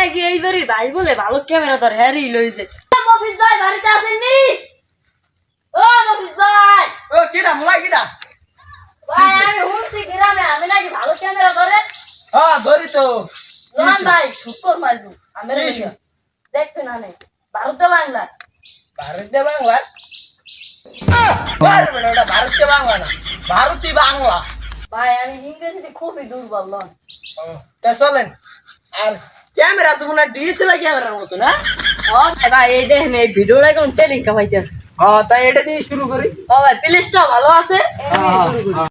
নাকি এইবারই ভাই বলে ভালো ক্যামেরা ধর হ্যারি লইছে। মফিজ ভাই বাড়িতে আসেননি? ও মফিজ ভাই। ও কিডা মুলা কিডা? ভাই আমি হুনছি গ্রামে আমি নাকি ভালো ক্যামেরা ধরে। হ্যাঁ ধরি তো। লোহান ভাই শুকর মাইজু আমি দেখতে না নেই ভারতে বাংলা। ভারতীয় বাংলা? ওটা ভারতীয় বাংলা না, ভারতীয় বাংলা। ভাই আমি ইংরেজিতে খুবই দুর্বল লন। তা চলেন। আর ক্যামেরা তো মনে ডিএসএলআর ক্যামেরার মতো না? ও ভাই এই দেখেন এই ভিডিওটা কোন টেলিং কামাইতেছে। হ্যাঁ তাই এটা দিয়ে শুরু করি। ও ভাই প্লেসটা ভালো আছে এটা দিয়ে শুরু করি।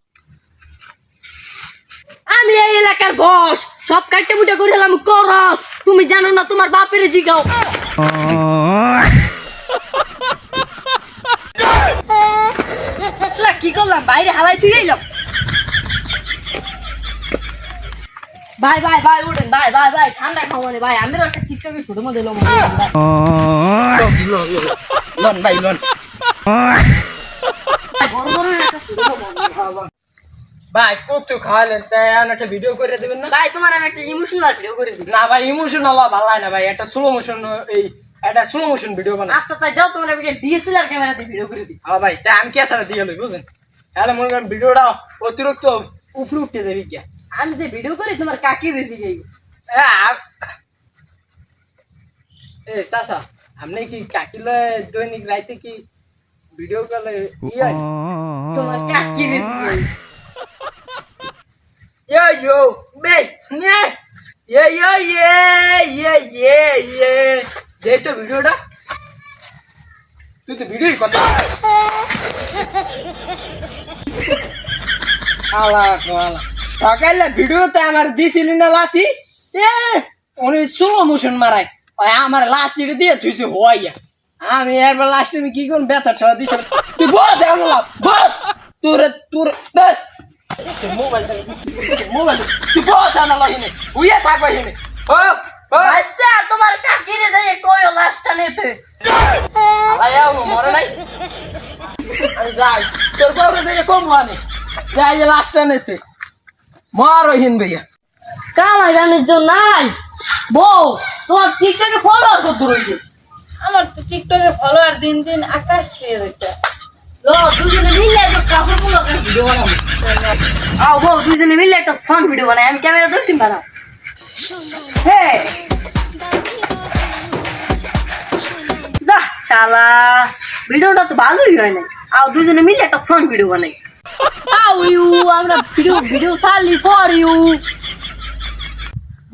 আমি এই এলাকার বস, সব কাটতে মুটে করে হলাম করস। তুমি জানো না তোমার বাপের জিগাও। কি করলাম বাইরে হালাই তুই এলাম। ভাই ভাই ভাই উঠেন ভাই ভাই ভাই ঠান্ডা খাওয়ানি ভাই আমিরও একটা টিকটকের ছোট মধ্যে এলাম। লন ভাই লন। ভাই কত খাওয়ালেন তাই একটা ভিডিও করে দেবেন না? ভাই তোমার আমি একটা ইমোশনাল ভিডিও করে দিই। না ভাই ইমোশনাল ভালো হয় না ভাই, একটা স্লো মোশন, এই একটা স্লো মোশন ভিডিও বানাই। আচ্ছা তাই যাও তোমার একটা ডিএসএলআর ক্যামেরা দিয়ে ভিডিও করে দিই। হ্যাঁ ভাই তাই আমি ক্যামেরা দিয়ে লই বুঝেন। তাহলে মনে করেন ভিডিওটা অতিরিক্ত উপরে উঠতে যাবে কি। আমি যে ভিডিও করি তোমার কাকি দিয়েছি কি এ চাচা আপনি কি কাকিলে দৈনিক রাইতে কি ভিডিও কলে তোমার কাকি দিয়েছি yo me যে তো ভিডিওটা তুই তো ভিডিওই করতে আলা আলা সকালে ভিডিওতে আমার দিছিলি না লাথি উনি স্লো মোশন মারাই আমার লাথি দিয়ে তুইছে হইয়া আমি এরবার লাস্টে আমি কি কোন ব্যথা ঠা দিছ তুই বস আমার বস তোর মোবাইল তুই বস আমার লাগিনে উইয়া থাকবা এখানে ও আস্তে তোমার কাকি রে যাই কই লাস্টটা নিতে আয়াও মরে নাই আমি যাই তোর বউরে যাই কম মানে যাই যে লাস্টটা নিতে মারো হিন ভাইয়া কামাই জানিস তো নাই বউ তোমার টিকটকে ফলোয়ার কত রইছে? আমার তো টিকটকে ফলোয়ার দিন দিন আকাশ ছেয়ে যাচ্ছে। লো দুজনে মিলে একটা কাপড় ব্লগের ভিডিও বানাবো। আও বউ দুজনে মিলে একটা সং ভিডিও বানাই আমি ক্যামেরা ধরতে পারা। হে দা শালা ভিডিওটা তো ভালোই হয় না। আও দুজনে মিলে একটা সং ভিডিও বানাই। আও ইউ আমরা ভিডিও সালি ফর ইউ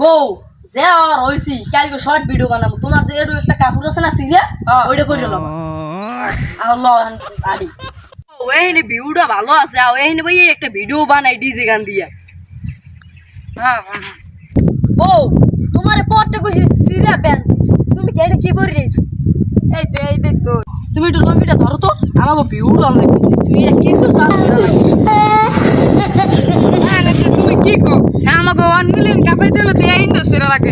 বউ যে আর হইছি কালকে শর্ট ভিডিও বানাবো। তোমার যে এর একটা কাপড় আছে না সিরিয়া ওইটা করে লব আমার লন আদি ওইনে ভিউটা ভালো আছে। আর ওইনে ভাই একটা ভিডিও বানাই ডিজে গান দিয়া। হ্যাঁ বউ তোমারে পড়তে কইছি সিরিয়া প্যান তুমি কি এটা কি করে রইছো? এই তো তুমি একটু লঙ্গিটা ধরো তো আমাকে ভিউটা লাগবে। তুমি এটা কিছু চাও তুমি কি কো আমাকে 1 মিলিয়ন কাপাই দিল তো এই তো সেরা লাগে।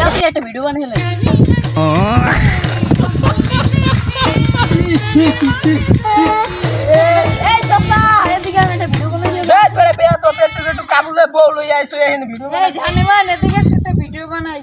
আমি একটা ভিডিও বানাইলাম। এই তোমরা এদিকে একটা ভিডিও বানাইলাম। বেশ বড় পেয়া তো পেটু কাবুলে বউ লই আইছো এখানে ভিডিও এই জানে মানে এদিকে সাথে ভিডিও বানাই।